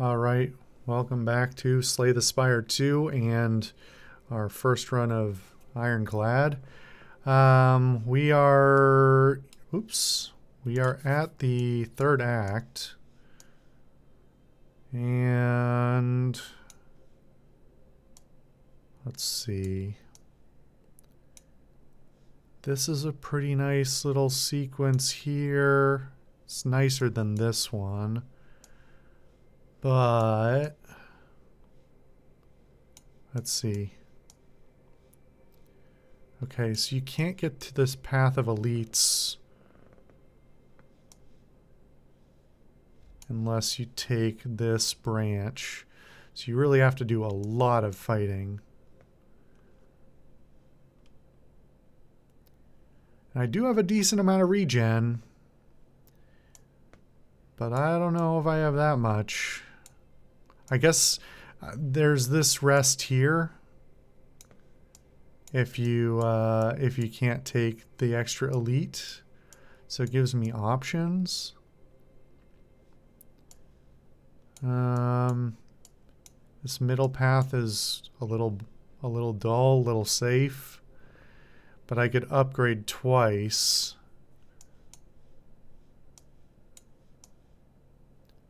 All right, welcome back to Slay the Spire 2 and our first run of Ironclad. We are, we are at the third act, and let's see. This is a pretty nice little sequence here. It's nicer than this one. But let's see. Okay, so you can't get to this path of elites unless you take this branch. So you really have to do a lot of fighting. And I do have a decent amount of regen, but I don't know if I have that much. I guess there's this rest here. If you can't take the extra elite, so it gives me options. This middle path is a little dull, a little safe, but I could upgrade twice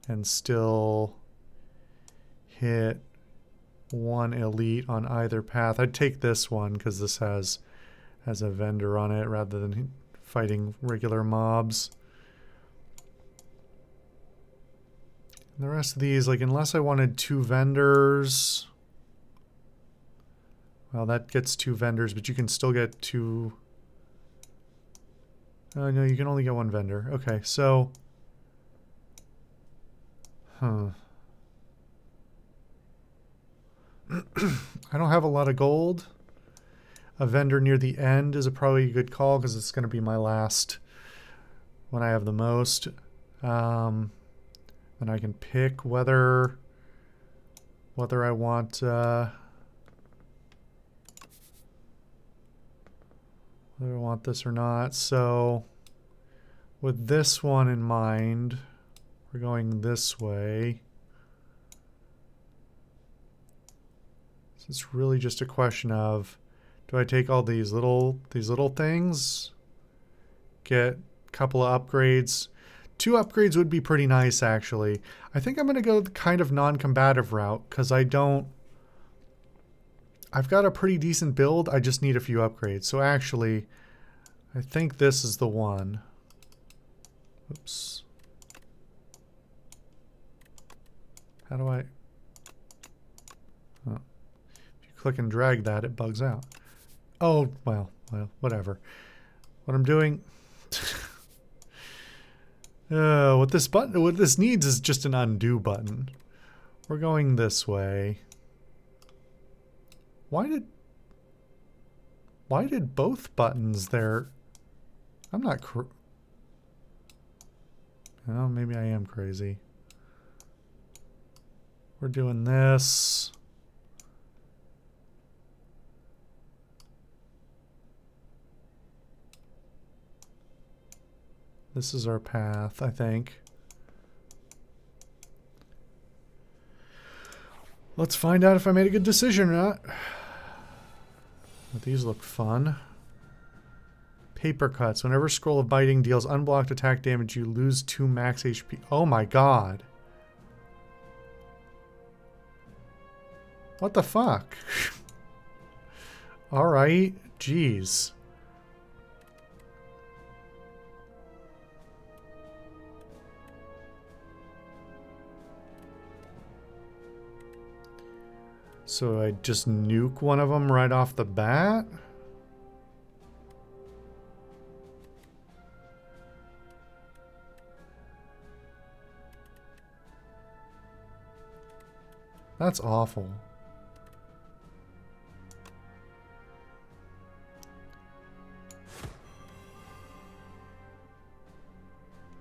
and still hit one elite on either path. I'd take this one because this has a vendor on it rather than fighting regular mobs. And the rest of these, like, unless I wanted two vendors, well, that gets two vendors, but you can still get two. Oh no, you can only get one vendor. Okay, so I don't have a lot of gold. A vendor near the end is probably a good call because it's going to be my last when I have the most. And I can pick whether I want this or not. So with this one in mind, we're going this way. So it's really just a question of, do I take all these little things, get a couple of upgrades? 2 upgrades would be pretty nice, actually. I think I'm going to go the kind of non-combative route because I've got a pretty decent build. I just need a few upgrades. So actually, I think this is the one. Oops. How do I... Oh. If you click and drag that, it bugs out. Oh, well, whatever. What I'm doing... what this needs is just an undo button. We're going this way. Why did both buttons there? I'm not oh, maybe I am crazy. We're doing this. This is our path, I think. Let's find out if I made a good decision or not. But these look fun. Paper cuts. Whenever Scroll of Biting deals unblocked attack damage, you lose 2 max HP. Oh my god. What the fuck? Alright. Jeez. So I just nuke one of them right off the bat? That's awful.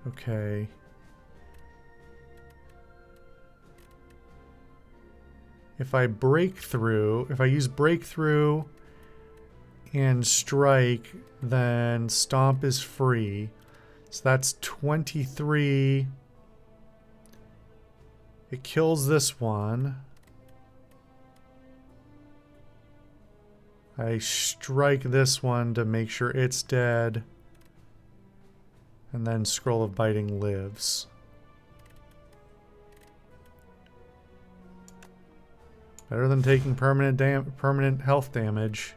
Okay. If I use breakthrough and strike, then stomp is free. So that's 23 It kills this one. I strike this one to make sure it's dead. And then Scroll of Biting lives. Better than taking permanent health damage.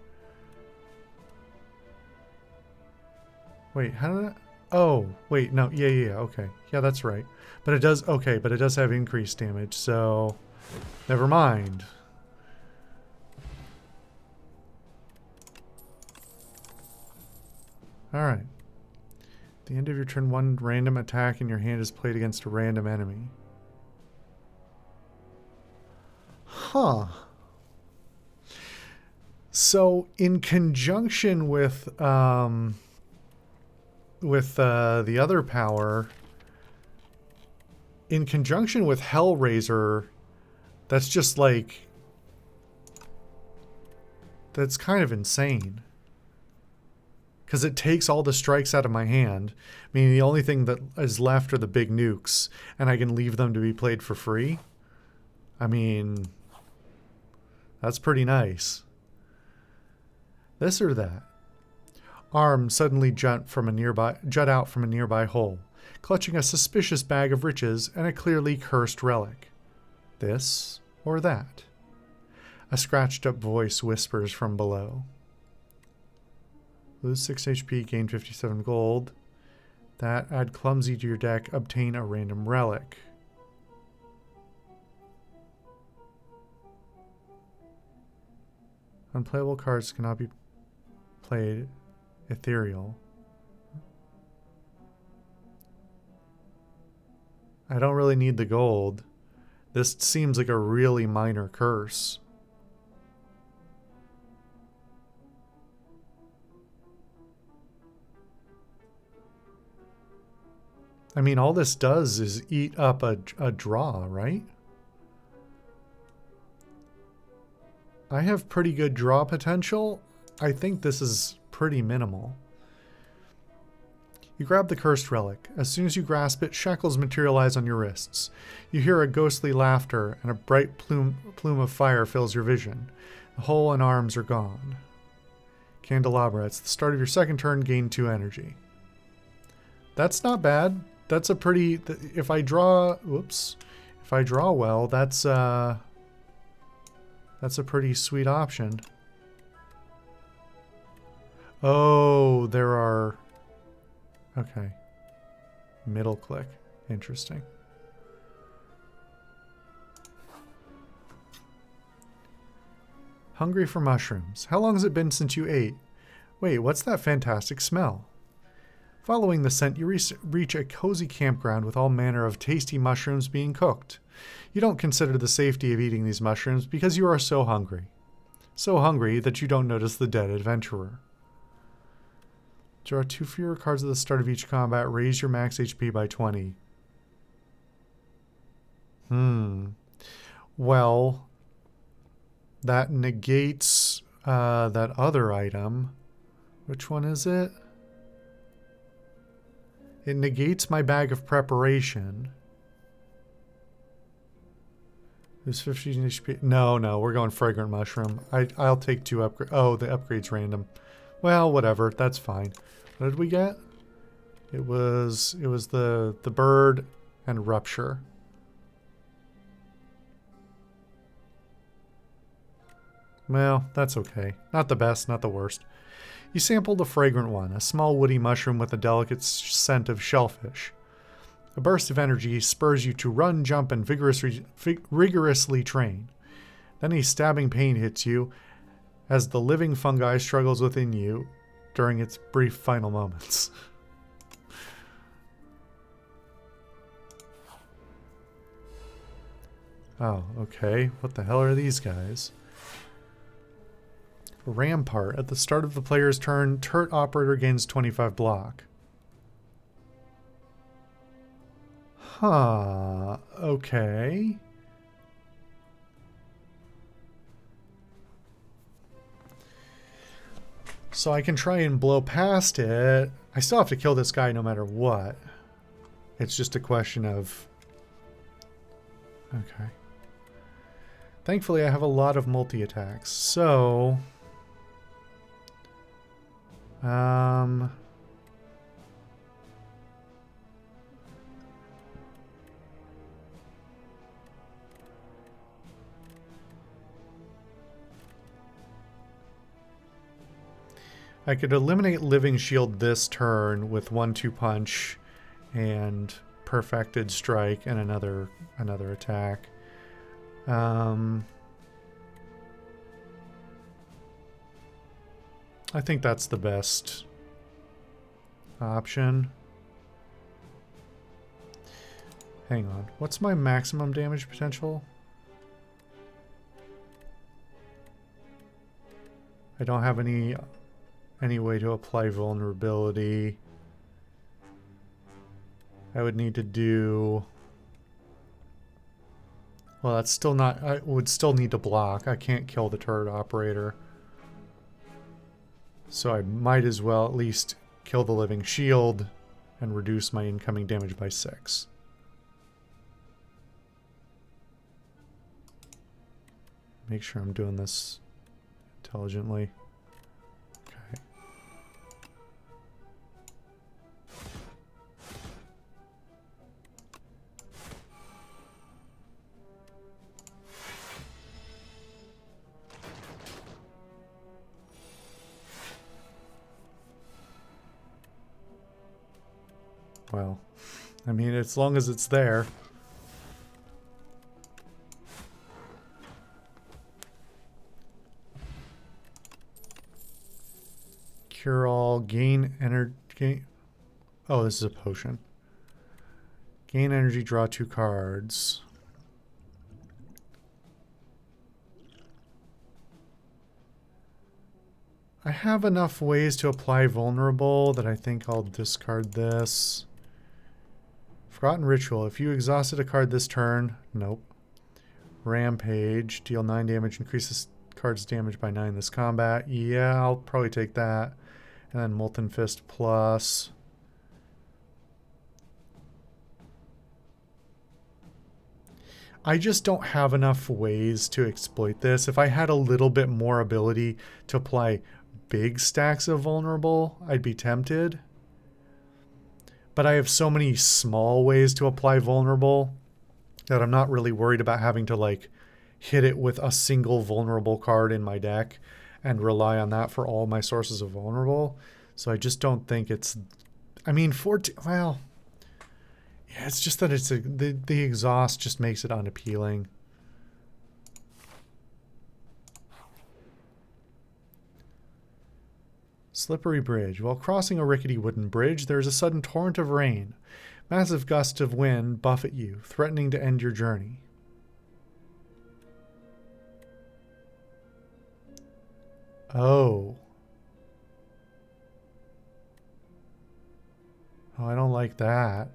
Wait, how did I... Oh, wait, no, yeah, okay. Yeah, that's right. But it does, okay, but it does have increased damage, so... Never mind. Alright. At the end of your turn, one random attack in your hand is played against a random enemy. Huh. So, in conjunction with the other power, in conjunction with Hellraiser, that's just like, that's kind of insane. Because it takes all the strikes out of my hand, meaning the only thing that is left are the big nukes, and I can leave them to be played for free. I mean, that's pretty nice. This or that. Arms suddenly jut out from a nearby hole, clutching a suspicious bag of riches and a clearly cursed relic. This or that. A scratched-up voice whispers from below. Lose 6 HP, gain 57 gold. That, add clumsy to your deck, obtain a random relic. Unplayable cards cannot be played. Ethereal. I don't really need the gold. This seems like a really minor curse. I mean, all this does is eat up a draw, right? I have pretty good draw potential. I think this is pretty minimal. You grab the cursed relic. As soon as you grasp it, shackles materialize on your wrists. You hear a ghostly laughter, and a bright plume of fire fills your vision. The hole and arms are gone. Candelabra. It's the start of your second turn. Gain 2 energy. That's not bad. That's a pretty... If I draw... Whoops. If I draw well, that's a pretty sweet option. Oh, there are... Okay. Middle click. Interesting. Hungry for mushrooms. How long has it been since you ate? Wait, what's that fantastic smell? Following the scent, you reach a cozy campground with all manner of tasty mushrooms being cooked. You don't consider the safety of eating these mushrooms because you are so hungry. So hungry that you don't notice the dead adventurer. Draw 2 fewer cards at the start of each combat. Raise your max HP by 20. Well, that negates that other item. Which one is it? It negates my bag of preparation. There's 15 HP. No, we're going fragrant mushroom. I'll take 2 upgrades. Oh, the upgrade's random. Well, whatever. That's fine. What did we get? It was the bird and rupture. Well, that's okay. Not the best, not the worst. You sample the fragrant one, a small woody mushroom with a delicate scent of shellfish. A burst of energy spurs you to run, jump, and rigorously train. Then a stabbing pain hits you as the living fungi struggles within you during its brief final moments. Oh, okay. What the hell are these guys? Rampart. At the start of the player's turn, turret operator gains 25 block. Huh. Okay. So I can try and blow past it. I still have to kill this guy no matter what. It's just a question of Okay. Thankfully, I have a lot of multi-attacks. So... I could eliminate Living Shield this turn with 1-2 punch and Perfected Strike and another attack. I think that's the best option. Hang on. What's my maximum damage potential? I don't have any way to apply vulnerability. I would need to do... Well, that's still not... I would still need to block. I can't kill the turret operator. So I might as well at least kill the Living Shield and reduce my incoming damage by 6. Make sure I'm doing this intelligently. Okay. Well, I mean, as long as it's there. Cure all, gain energy. Oh, this is a potion. Gain energy, draw 2 cards. I have enough ways to apply vulnerable that I think I'll discard this. Forgotten Ritual. If you exhausted a card this turn, nope. Rampage. Deal 9 damage. Increase this card's damage by 9 this combat. Yeah, I'll probably take that. And then Molten Fist plus. I just don't have enough ways to exploit this. If I had a little bit more ability to apply big stacks of vulnerable, I'd be tempted. But I have so many small ways to apply vulnerable that I'm not really worried about having to like hit it with a single vulnerable card in my deck and rely on that for all my sources of vulnerable. So I just don't think it's... I mean, well... Yeah, it's just that it's the exhaust just makes it unappealing. Slippery Bridge. While crossing a rickety wooden bridge, there is a sudden torrent of rain. Massive gusts of wind buffet you, threatening to end your journey. Oh. Oh, I don't like that.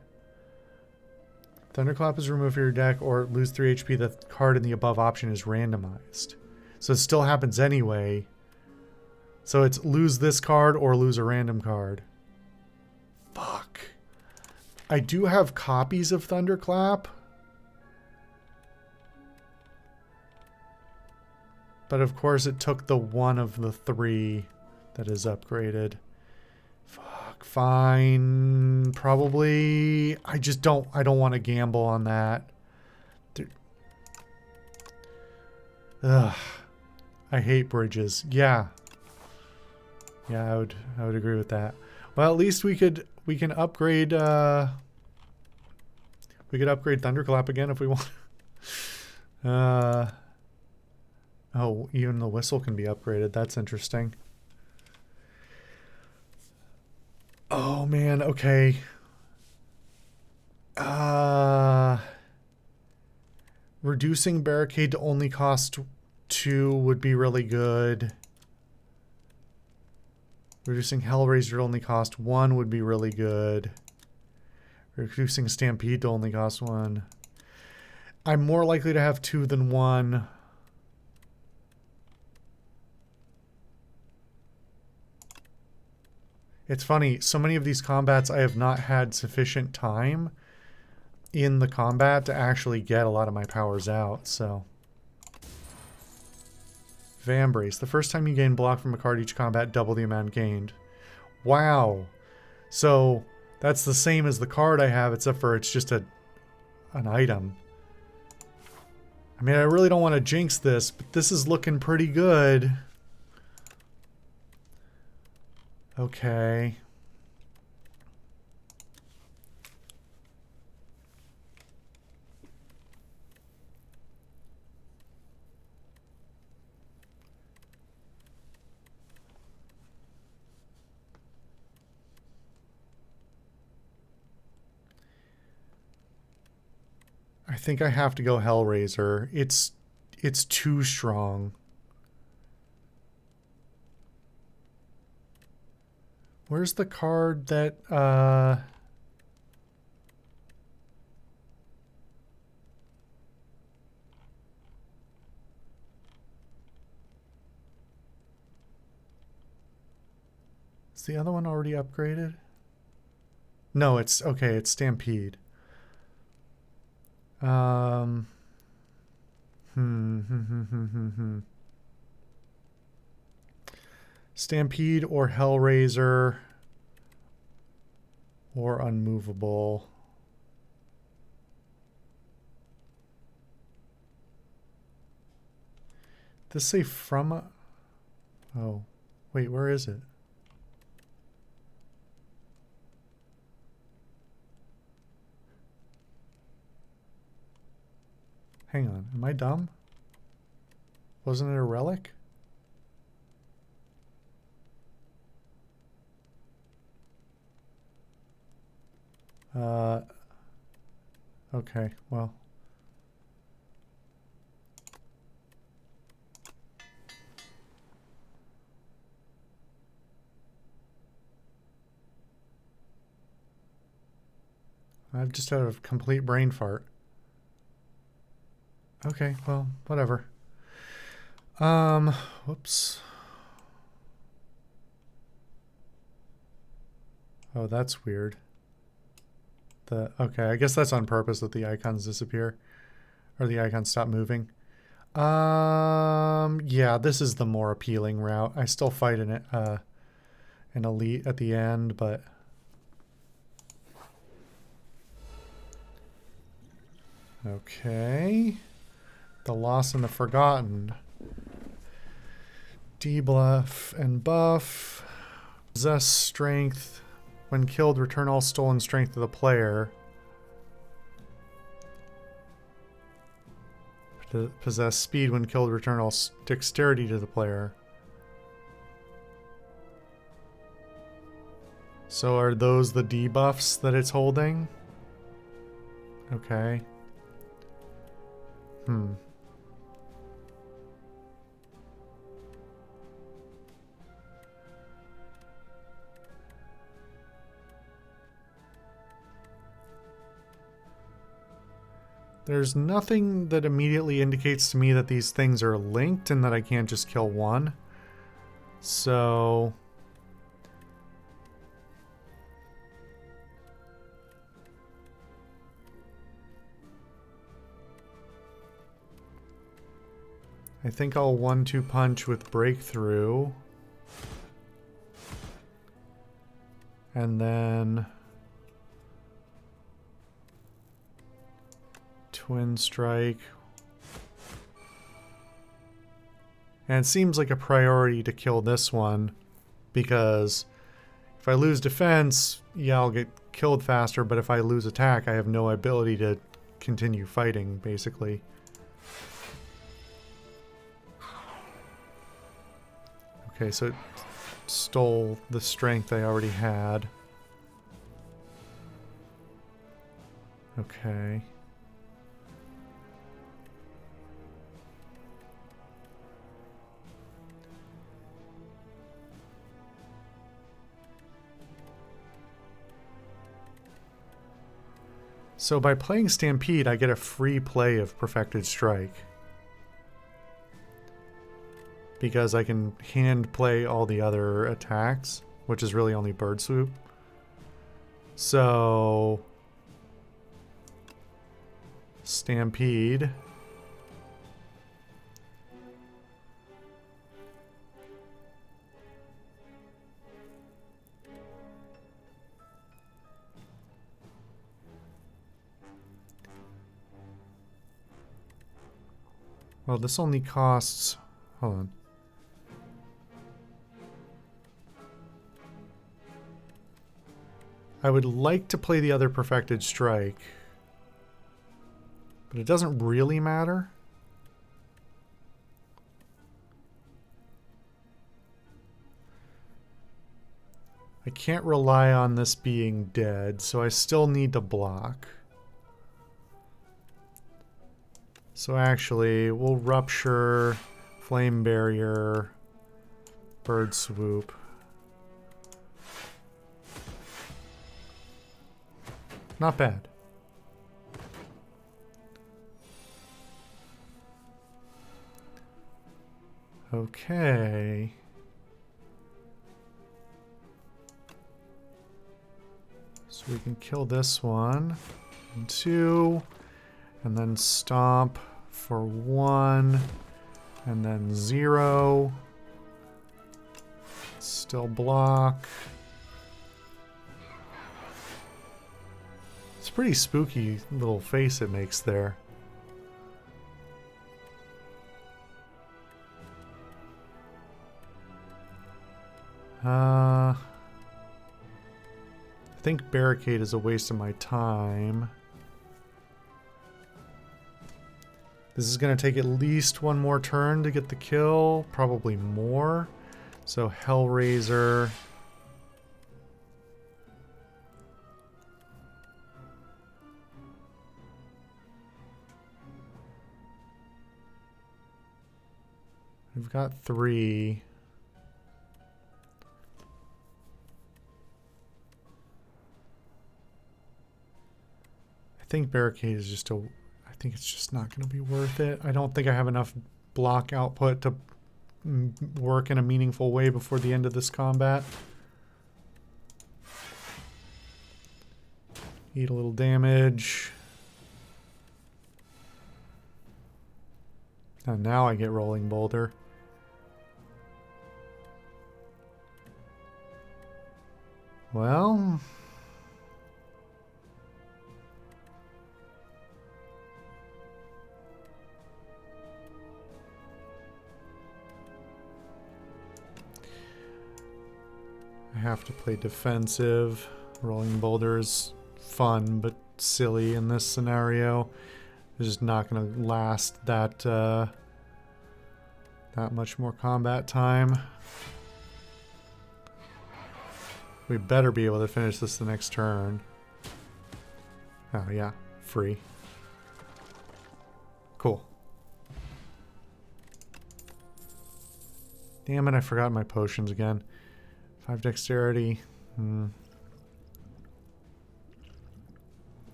Thunderclap is removed from your deck or lose 3 HP. The card in the above option is randomized. So it still happens anyway. So it's lose this card or lose a random card. Fuck. I do have copies of Thunderclap. But of course it took the one of the 3 that is upgraded. Fuck. Fine. Probably. I don't want to gamble on that. Dude. Ugh. I hate bridges. Yeah. Yeah, I would agree with that. Well, at least we can upgrade we could upgrade Thunderclap again if we want. Oh, even the whistle can be upgraded. That's interesting. Oh man, okay. Reducing Barricade to only cost 2 would be really good. Reducing Hellraiser to only cost 1 would be really good. Reducing Stampede to only cost 1. I'm more likely to have 2 than 1. It's funny, so many of these combats I have not had sufficient time in the combat to actually get a lot of my powers out, so. Vambrace. The first time you gain block from a card each combat, double the amount gained. Wow. So that's the same as the card I have, except for it's just an item. I mean, I really don't want to jinx this, but this is looking pretty good. Okay. I think I have to go Hellraiser. It's too strong. Where's the card that is the other one already upgraded? No, it's okay, it's Stampede. Stampede or Hellraiser or Unmovable. This say from a... Oh, wait, where is it? Hang on, am I dumb? Wasn't it a relic? Okay, well. I've just had a complete brain fart. Okay, well, whatever. Whoops. Oh, that's weird. Okay, I guess that's on purpose that the icons disappear. Or the icons stop moving. Yeah, this is the more appealing route. I still fight an elite at the end, but... Okay. The Lost and the Forgotten. Debuff and buff. Possess strength. When killed, return all stolen strength to the player. Possess speed. When killed, return all dexterity to the player. So are those the debuffs that it's holding? Okay. There's nothing that immediately indicates to me that these things are linked and that I can't just kill one. So... I think I'll 1-2 punch with Breakthrough. And then... Twin Strike. And it seems like a priority to kill this one, because if I lose defense, yeah, I'll get killed faster, but if I lose attack, I have no ability to continue fighting, basically. Okay, so it stole the strength I already had. Okay. So by playing Stampede, I get a free play of Perfected Strike. Because I can hand play all the other attacks, which is really only Bird Swoop. So... Stampede. Well, this only costs... Hold on. I would like to play the other Perfected Strike. But it doesn't really matter. I can't rely on this being dead, so I still need to block. So actually, we'll Rupture, Flame Barrier, Bird Swoop. Not bad. Okay. So we can kill this one. And 2. And then stomp for 1. And then 0. Still block. It's a pretty spooky little face it makes there. I think Barricade is a waste of my time. This is going to take at least one more turn to get the kill, probably more. So Hellraiser. We've got 3. I think Barricade is just a... I think it's just not going to be worth it. I don't think I have enough block output to work in a meaningful way before the end of this combat. Eat a little damage. And now I get Rolling Boulder. Well... I have to play defensive. Rolling Boulder is fun, but silly in this scenario. It's just not going to last that that much more combat time. We better be able to finish this the next turn. Oh yeah, free. Cool. Damn it, I forgot my potions again. 5 dexterity.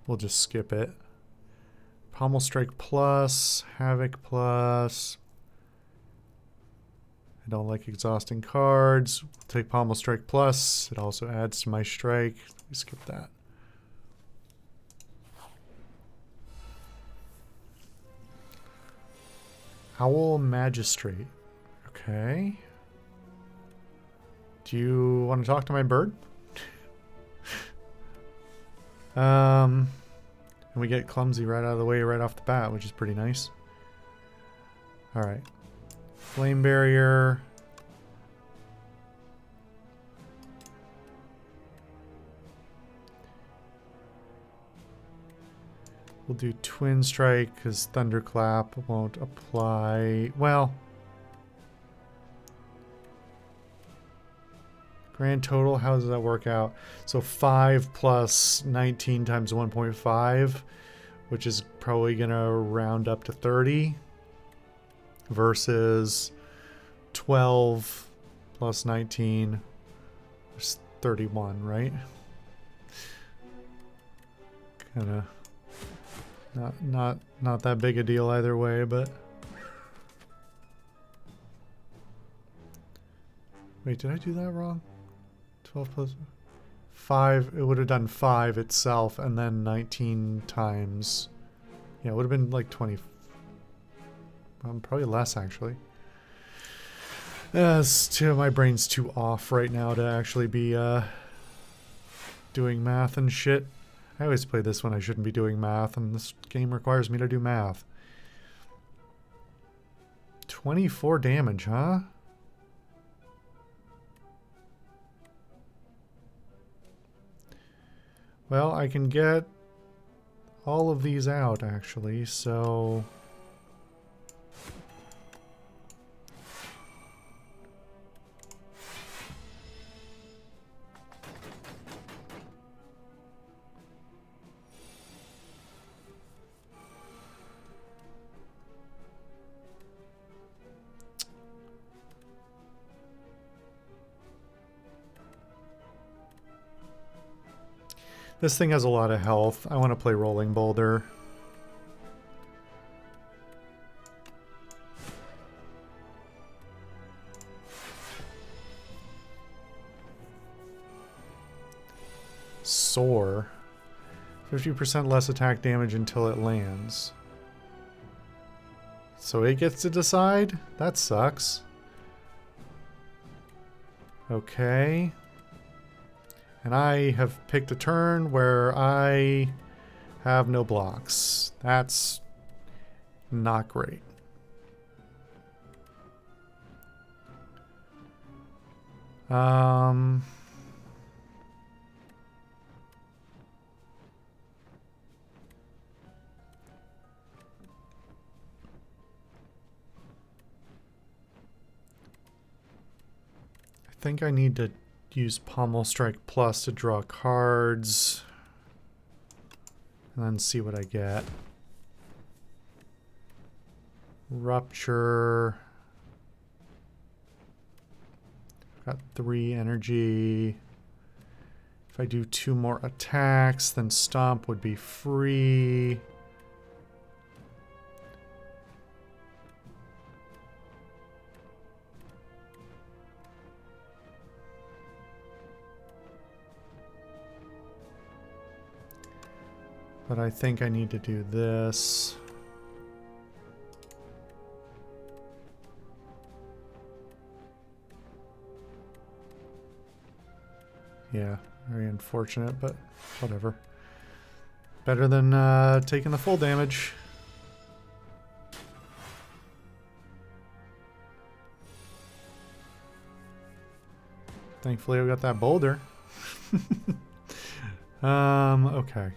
We'll just skip it. Pommel Strike plus, Havoc plus. I don't like exhausting cards. We'll take Pommel Strike plus. It also adds to my strike. We skip that. Owl Magistrate. Okay. Do you want to talk to my bird? And we get Clumsy right out of the way right off the bat, which is pretty nice. Alright. Flame Barrier. We'll do Twin Strike because Thunderclap won't apply. Well... Grand total, how does that work out? So 5 plus 19 times 1.5, which is probably going to round up to 30, versus 12 plus 19 is 31, right? Kind of not that big a deal either way, but... Wait, did I do that wrong? 12 plus 5, it would have done 5 itself and then 19 times Yeah, it would have been like 20. Probably less, actually. My brain's too off right now to actually be doing math and shit. I always play this when I shouldn't be doing math, and this game requires me to do math. 24 damage, huh? Well, I can get all of these out, actually, so... This thing has a lot of health. I want to play Rolling Boulder. Soar. 50% less attack damage until it lands. So it gets to decide? That sucks. Okay. And I have picked a turn where I have no blocks. That's not great. I think I need to use Pommel Strike Plus to draw cards and then see what I get. Rupture. Got 3 energy. If I do 2 more attacks, then Stomp would be free. But I think I need to do this. Yeah, very unfortunate, but whatever. Better than taking the full damage. Thankfully I got that boulder. Okay.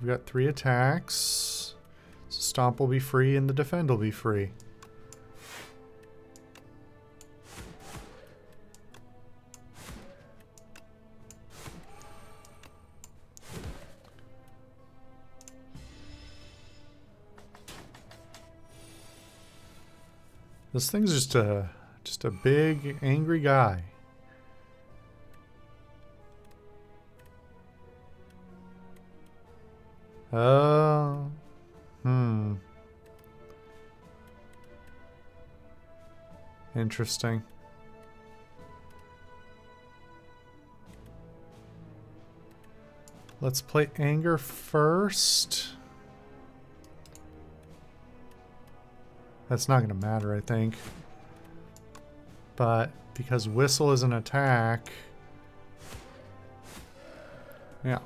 We've got 3 attacks. So Stomp will be free and the Defend will be free. This thing's just a big angry guy. Interesting. Let's play Anger first. That's not going to matter, I think. But because Whistle is an attack... Yeah.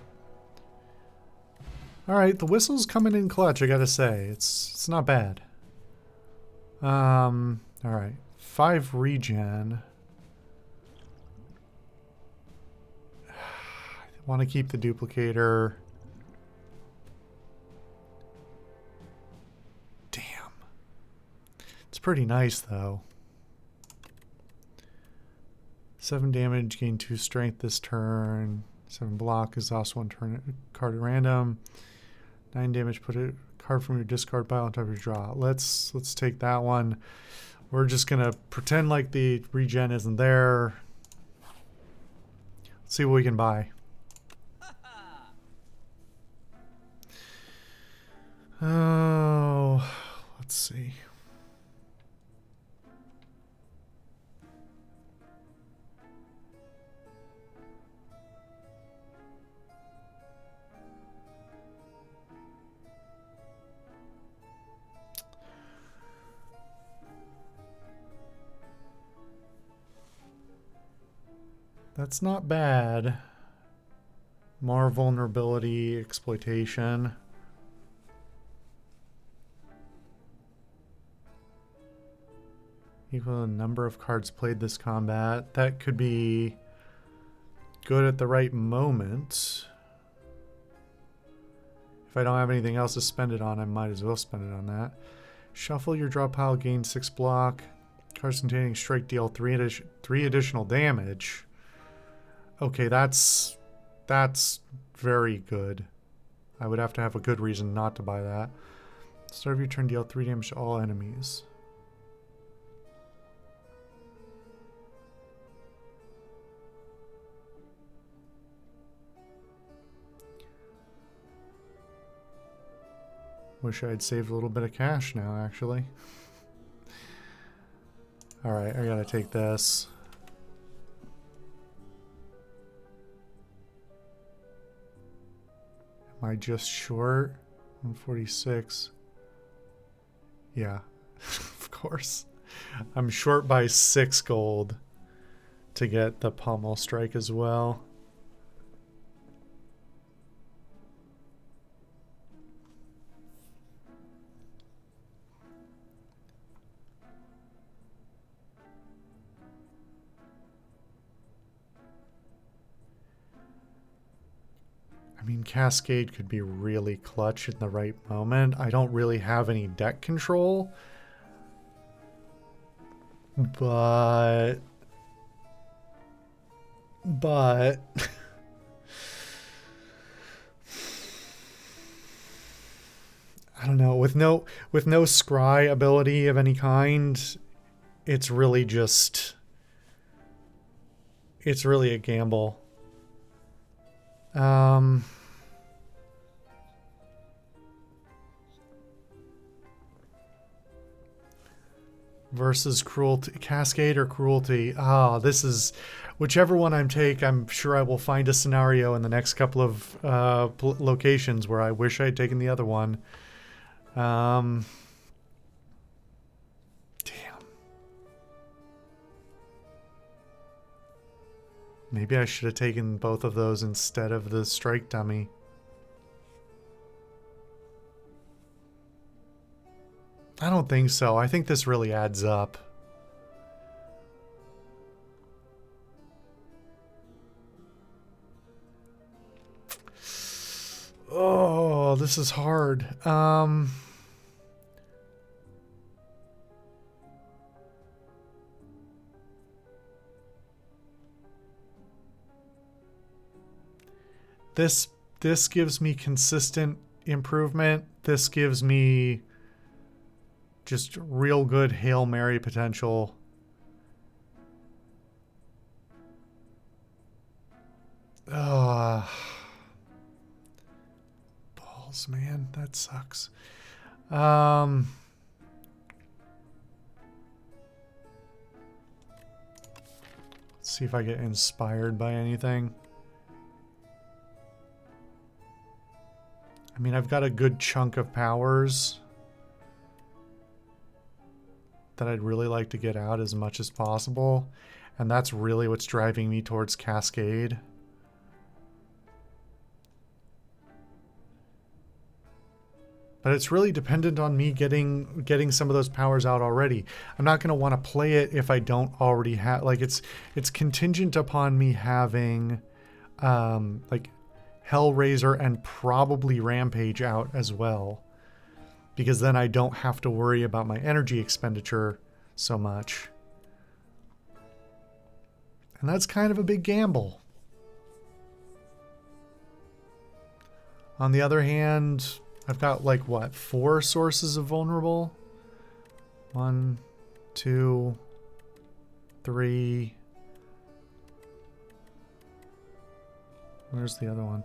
Alright, the Whistle's coming in clutch, I gotta say. It's not bad. Alright. 5 regen. I want to keep the duplicator. Damn. It's pretty nice, though. 7 damage, gain 2 strength this turn. 7 block is also 1 turn card at random. 9 damage, put a card from your discard pile on top of your draw. Let's take that one. We're just gonna pretend like the regen isn't there. Let's see what we can buy. Oh, let's see. That's not bad. More vulnerability, exploitation. Equal the number of cards played this combat. That could be good at the right moment. If I don't have anything else to spend it on, I might as well spend it on that. Shuffle your draw pile, gain 6 block. Cards containing strike deal 3 additional damage. Okay, that's very good. I would have to have a good reason not to buy that. Start of your turn, deal 3 damage to all enemies. Wish I had saved a little bit of cash now, actually. Alright, I gotta take this. Am I just short? 146. Yeah, of course. I'm short by 6 gold to get the pommel strike as well. I mean, Cascade could be really clutch in the right moment. I don't really have any deck control. But I don't know, with no scry ability of any kind, it's really a gamble. Versus cruelty, Cascade or cruelty. This is whichever one I take. I'm sure I will find a scenario in the next couple of locations where I wish I had taken the other one. Damn. Maybe I should have taken both of those instead of the strike dummy. I don't think so. I think this really adds up. Oh, this is hard. This gives me consistent improvement. This gives me just real good Hail Mary potential. Balls, man. That sucks. Let's see if I get inspired by anything. I mean, I've got a good chunk of powers that I'd really like to get out as much as possible. And that's really what's driving me towards Cascade. But it's really dependent on me getting some of those powers out already. I'm not going to want to play it if I don't already have... Like, it's contingent upon me having, like, Hellraiser and probably Rampage out as well. Because then I don't have to worry about my energy expenditure so much. And that's kind of a big gamble. On the other hand, I've got like, what, 4 sources of vulnerable? 1, 2, 3. Where's the other one?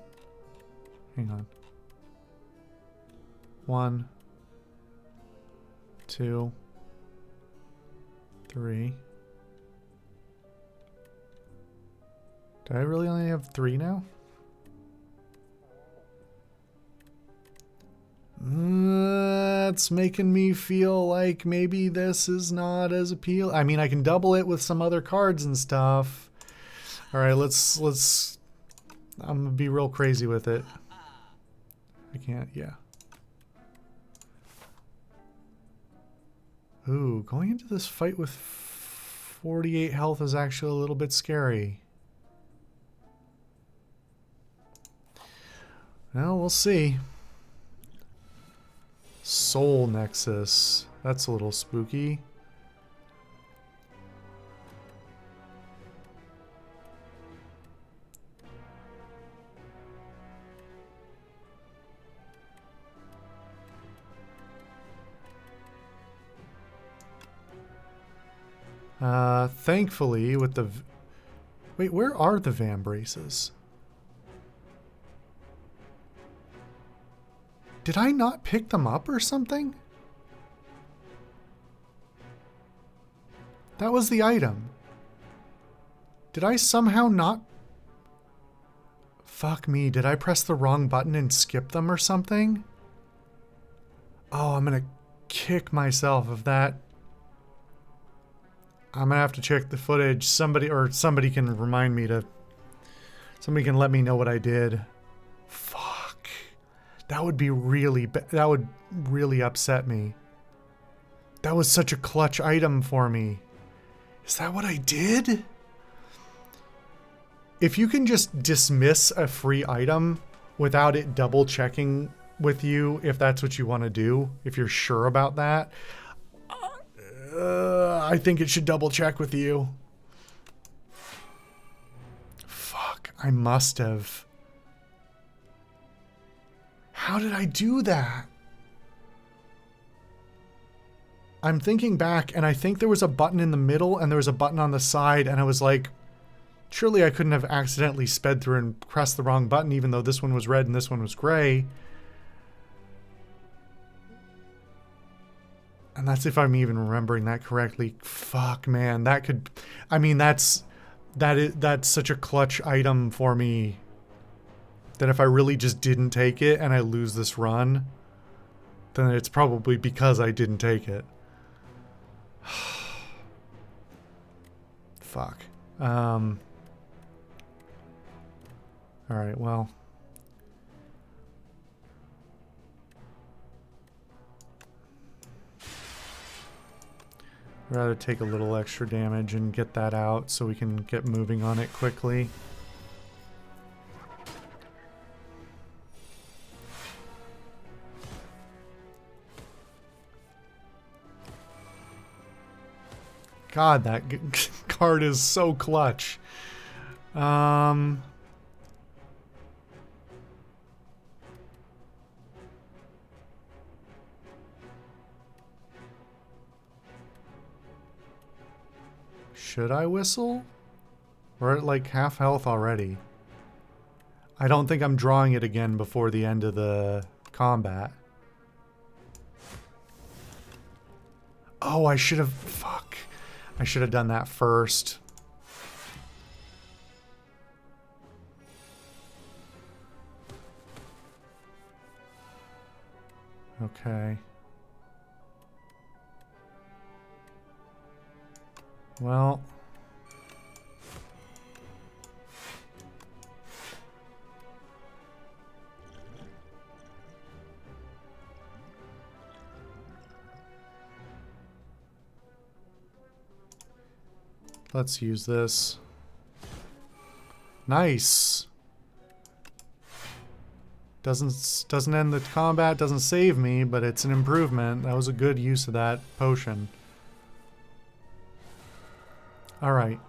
Hang on. 1, 2, 3. Do I really only have 3 now? That's making me feel like maybe this is not as appealing. I mean, I can double it with some other cards and stuff. All right, I'm gonna be real crazy with it. I can't, yeah. Ooh, going into this fight with 48 health is actually a little bit scary. Well, we'll see. Soul Nexus. That's a little spooky. Thankfully, with the... Wait, where are the Vambraces? Did I not pick them up or something? That was the item. Did I somehow not... Fuck me, did I press the wrong button and skip them or something? Oh, I'm gonna kick myself if that... I'm gonna have to check the footage. Somebody can remind me to... Somebody can let me know what I did. Fuck. That would be really... That would really upset me. That was such a clutch item for me. Is that what I did? If you can just dismiss a free item without it double checking with you, if that's what you want to do, if you're sure about that, I think it should double check with you. Fuck, I must have. How did I do that? I'm thinking back, and I think there was a button in the middle and there was a button on the side, and I was like, surely I couldn't have accidentally sped through and pressed the wrong button, even though this one was red and this one was gray. And that's if I'm even remembering that correctly. Fuck, man, that could... I mean, that's such a clutch item for me that if I really just didn't take it and I lose this run, then it's probably because I didn't take it. Fuck. Alright, well... I'd rather take a little extra damage and get that out so we can get moving on it quickly. God, that card is so clutch. Should I whistle? We're at like half health already. I don't think I'm drawing it again before the end of the combat. Oh, I should have... Fuck. I should have done that first. Okay. Well... Let's use this. Nice. Doesn't end the combat, doesn't save me, but it's an improvement. That was a good use of that potion. Alright.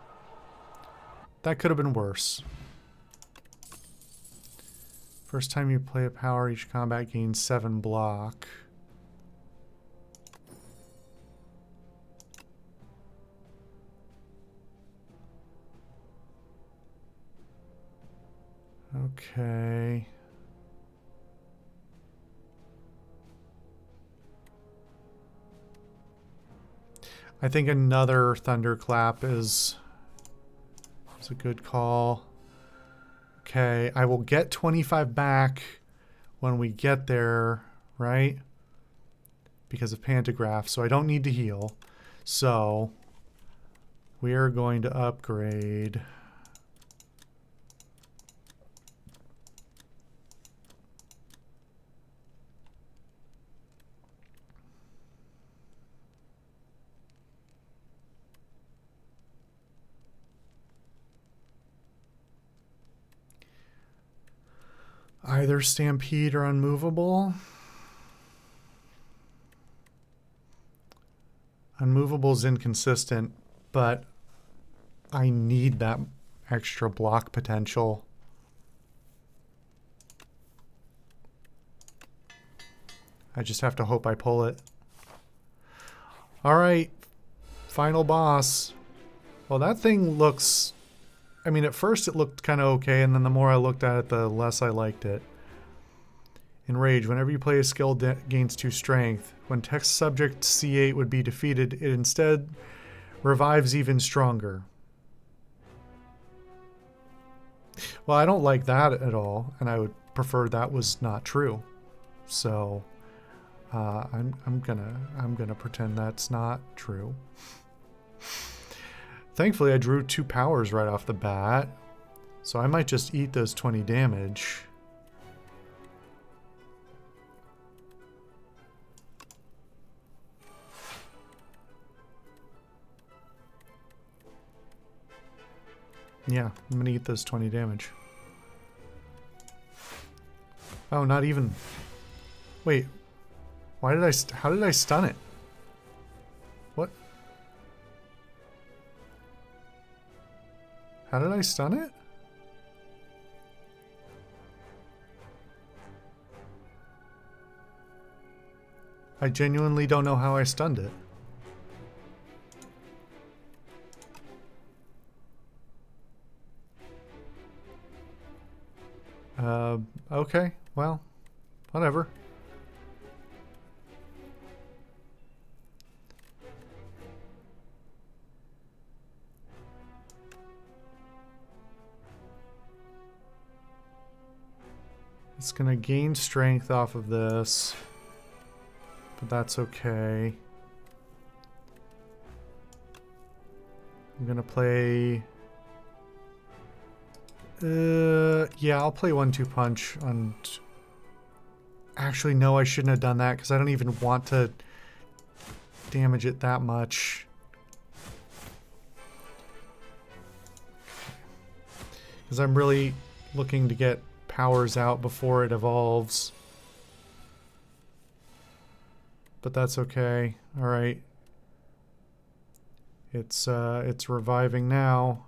That could have been worse. First time you play a power, each combat gains 7 block. Okay. I think another thunderclap is a good call. Okay, I will get 25 back when we get there, right? Because of pantograph, so I don't need to heal. So we are going to upgrade Either Stampede or Unmovable. Unmovable's inconsistent, but I need that extra block potential. I just have to hope I pull it. All right, final boss. Well, that thing looks... I mean, at first it looked kind of okay, and then the more I looked at it, the less I liked it. Enrage. Whenever you play a skill gains 2 strength. When text subject C8 would be defeated, it instead revives even stronger. Well, I don't like that at all, and I would prefer that was not true. So I'm gonna pretend that's not true. Thankfully, I drew 2 powers right off the bat, so I might just eat those 20 damage. Yeah, I'm gonna eat those 20 damage. Oh, not even. Wait, why did how did I stun it? What? How did I stun it? I genuinely don't know how I stunned it. Okay, well, whatever. It's gonna gain strength off of this, but that's okay. I'm gonna play... yeah, I'll play 1-2 punch on... Actually, no, I shouldn't have done that because I don't even want to damage it that much. Because I'm really looking to get powers out before it evolves. But that's okay. All right. It's reviving now.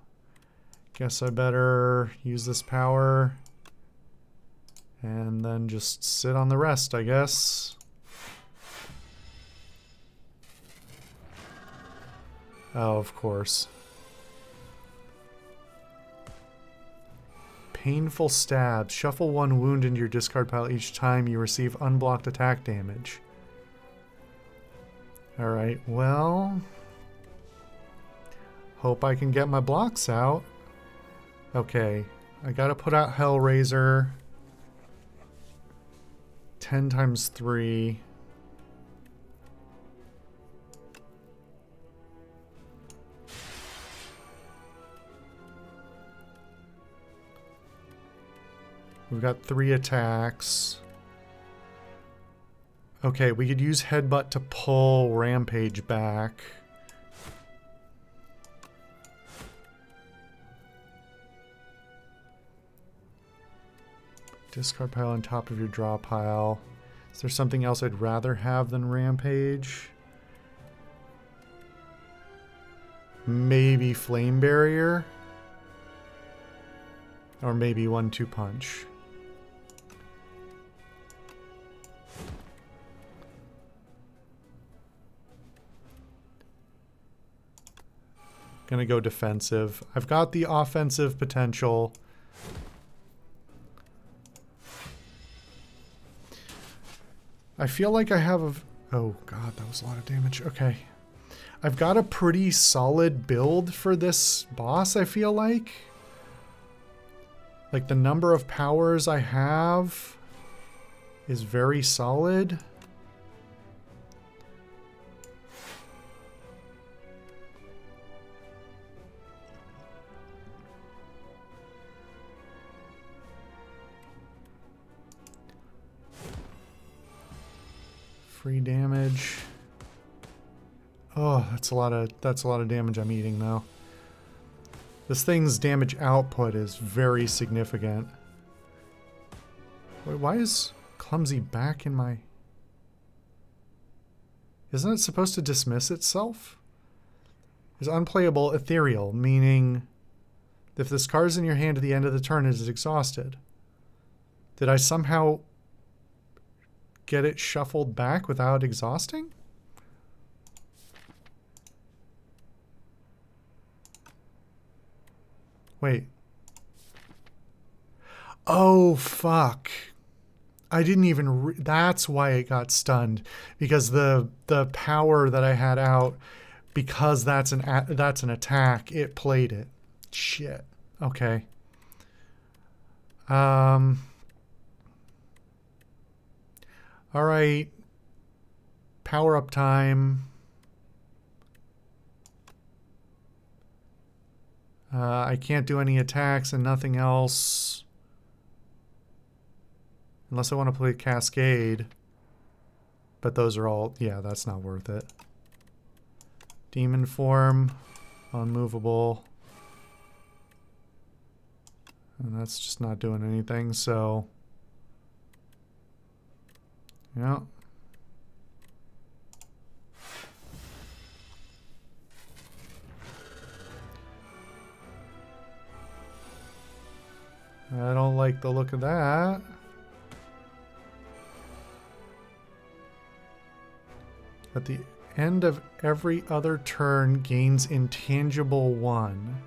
Guess I better use this power and then just sit on the rest, I guess. Oh, of course. Painful stab. Shuffle 1 wound into your discard pile each time you receive unblocked attack damage. Alright, well... hope I can get my blocks out. Okay, I gotta put out Hellraiser. 10 times 3. We've got 3 attacks. Okay, we could use Headbutt to pull Rampage back. Discard pile on top of your draw pile. Is there something else I'd rather have than Rampage? Maybe Flame Barrier? Or maybe 1-2 punch. Gonna go defensive. I've got the offensive potential. I feel like I have a... oh god, that was a lot of damage. Okay. I've got a pretty solid build for this boss, I feel like. Like, the number of powers I have is very solid. Free damage. Oh, that's a lot of damage I'm eating though. This thing's damage output is very significant. Wait, why is Clumsy back in my... Isn't it supposed to dismiss itself? Is unplayable ethereal, meaning if this card's in your hand at the end of the turn, it is exhausted. Did I somehow get it shuffled back without exhausting? Wait. Oh, fuck. I didn't even... That's why it got stunned. Because the power that I had out, because that's an attack, it played it. Shit. Okay. All right. Power up time. I can't do any attacks and nothing else. Unless I want to play Cascade. But those are all... Yeah, that's not worth it. Demon form. Unmovable. And that's just not doing anything, so... Yeah. I don't like the look of that. At the end of every other turn, gains intangible 1.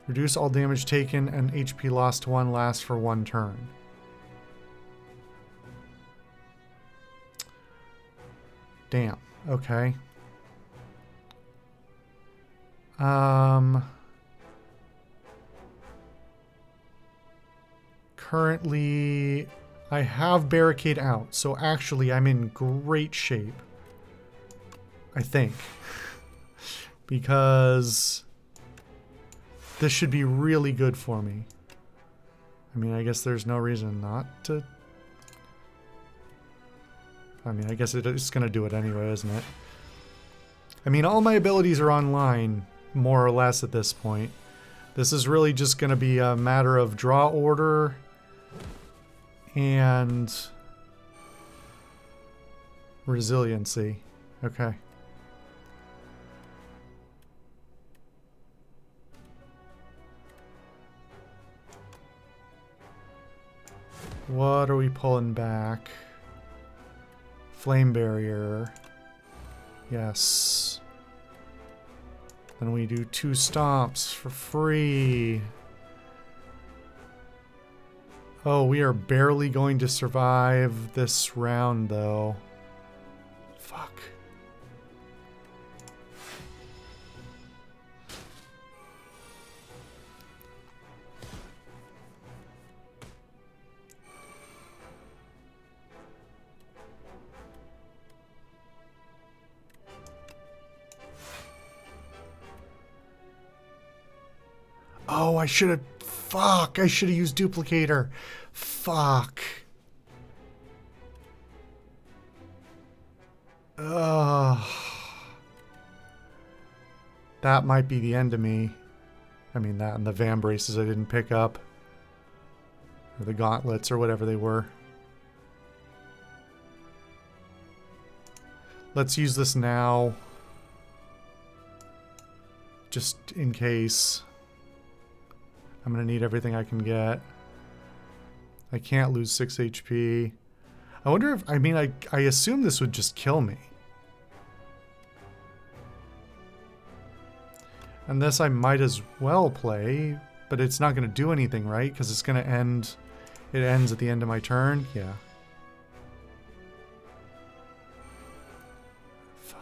Reduce all damage taken and HP lost 1, lasts for 1 turn. Damn. Okay. Currently, I have Barricade out, so actually I'm in great shape. I think. Because this should be really good for me. I mean, I guess there's no reason not to... I mean, I guess it's going to do it anyway, isn't it? I mean, all my abilities are online, more or less, at this point. This is really just going to be a matter of draw order and resiliency. Okay. What are we pulling back? Flame barrier. Yes. Then we do 2 stomps for free. Oh, we are barely going to survive this round, though. Fuck. Oh, I should have... Fuck, I should have used Duplicator. Fuck. Ugh. That might be the end of me. I mean, that and the Van Braces I didn't pick up. Or the gauntlets or whatever they were. Let's use this now. Just in case. I'm going to need everything I can get. I can't lose 6 HP. I wonder if... I mean, I assume this would just kill me. And this I might as well play, but it's not going to do anything, right? Because it's going to end... It ends at the end of my turn? Yeah. Fuck.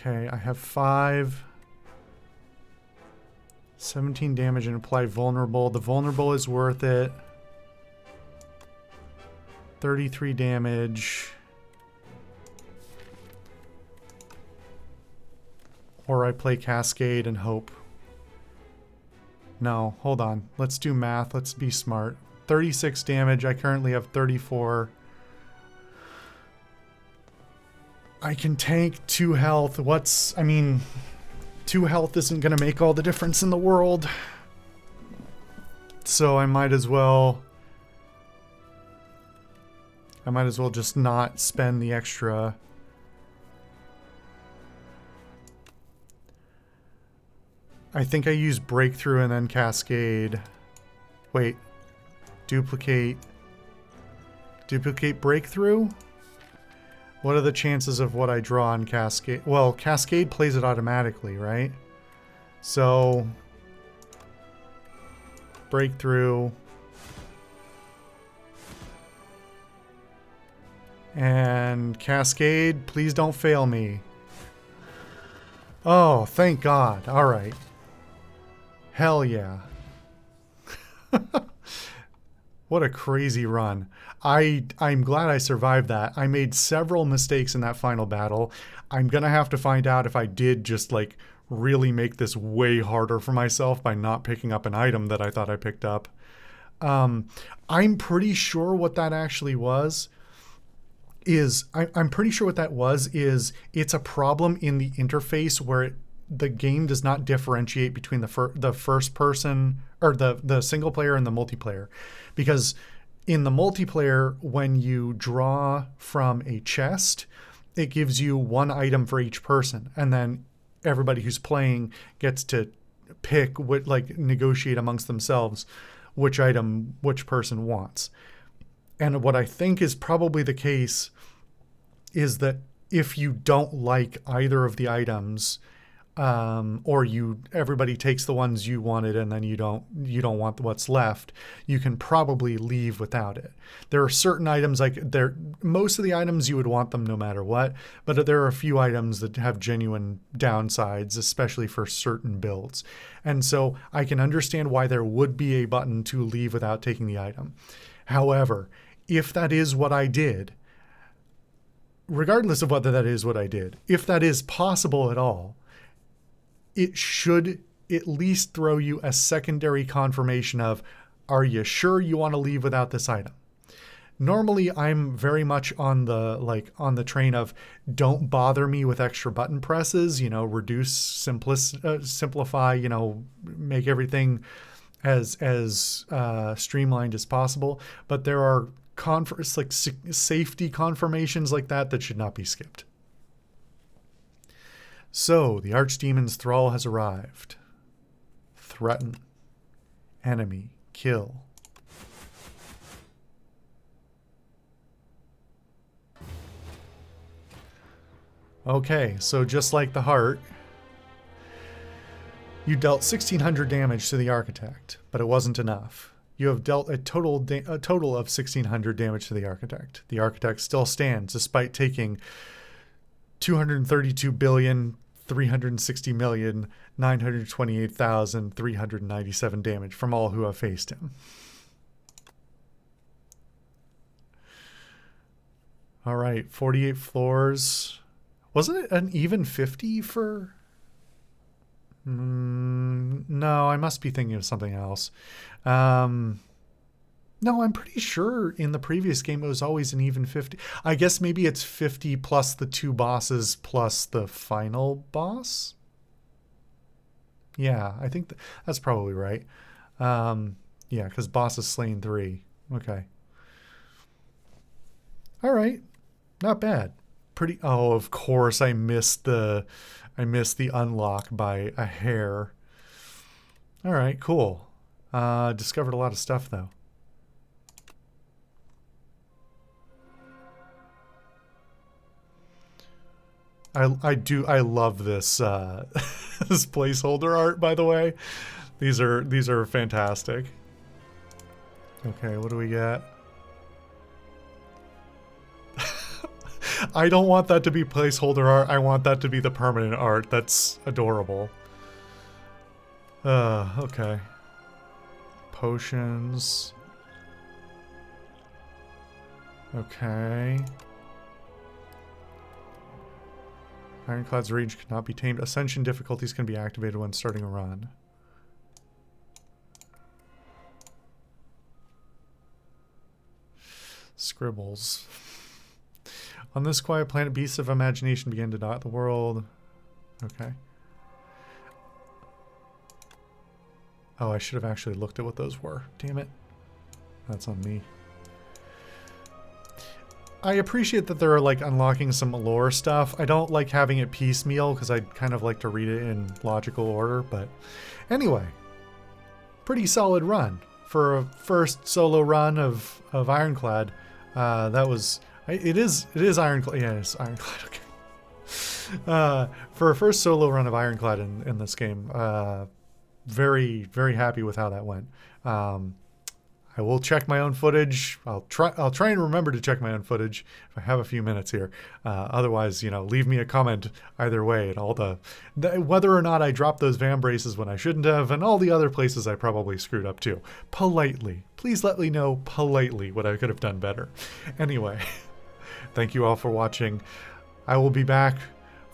Okay, I have 5. 17 damage and apply vulnerable. The vulnerable is worth it. 33 damage. Or I play Cascade and hope. No, hold on. Let's do math. Let's be smart. 36 damage. I currently have 34. I can tank 2 health. I mean, 2 health isn't going to make all the difference in the world. So I might as well just not spend the extra. I think I use breakthrough and then cascade. Wait. Duplicate breakthrough? What are the chances of what I draw on cascade? Well, cascade plays it automatically, right? So breakthrough. And cascade, please don't fail me. Oh, thank God. All right. Hell yeah. What a crazy run. I'm glad I survived that. I made several mistakes in that final battle. I'm going to have to find out if I did just like really make this way harder for myself by not picking up an item that I thought I picked up. I'm pretty sure what that actually was is it's a problem in the interface where the game does not differentiate between the first person or the single player and the multiplayer, because in the multiplayer, when you draw from a chest, it gives you 1 item for each person, and then everybody who's playing gets to pick negotiate amongst themselves which item which person wants. And what I think is probably the case is that if you don't like either of the items, or everybody takes the ones you wanted and then you don't want what's left, you can probably leave without it. There are certain items most of the items you would want them no matter what, but there are a few items that have genuine downsides, especially for certain builds. And so I can understand why there would be a button to leave without taking the item. However, if that is what I did, regardless of whether that is what I did, if that is possible at all, it should at least throw you a secondary confirmation of, are you sure you want to leave without this item? Normally, I'm very much on the train of don't bother me with extra button presses, reduce, simplify, make everything as streamlined as possible. But there are safety confirmations like that should not be skipped. So, the Archdemon's Thrall has arrived. Threaten. Enemy. Kill. Okay, so just like the heart, you dealt 1,600 damage to the Architect, but it wasn't enough. You have dealt a total of 1,600 damage to the Architect. The Architect still stands despite taking 232,360,928,397 damage from all who have faced him. All right, 48 floors. Wasn't it an even 50 for... no, I must be thinking of something else. No, I'm pretty sure in the previous game it was always an even 50. I guess maybe it's 50 plus the 2 bosses plus the final boss? Yeah, I think that's probably right. Yeah, because boss is slain 3. Okay. All right. Not bad. Pretty... Oh, of course I missed the unlock by a hair. All right, cool. Discovered a lot of stuff, though. I love this this placeholder art, by the way. These are fantastic. Okay, what do we get? I don't want that to be placeholder art. I want that to be the permanent art. That's adorable. Okay. Potions. Okay. Ironclad's rage cannot be tamed. Ascension difficulties can be activated when starting a run. scribbles. On this quiet planet, beasts of imagination began to dot the world. Okay. Oh, I should have actually looked at what those were. Damn it. That's on me. I appreciate that they're like unlocking some lore stuff. I don't like having it piecemeal because I'd kind of like to read it in logical order. But anyway, pretty solid run for a first solo run of Ironclad. That was... It is Ironclad. Yeah, it's Ironclad. Okay. For a first solo run of Ironclad in this game, very, very happy with how that went. I will check my own footage. I'll try and remember to check my own footage if I have a few minutes here. Otherwise, leave me a comment either way at all the whether or not I dropped those van braces when I shouldn't have, and all the other places I probably screwed up too. Politely. Please let me know politely what I could have done better. Anyway, thank you all for watching. I will be back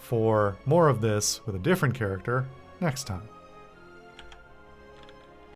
for more of this with a different character next time.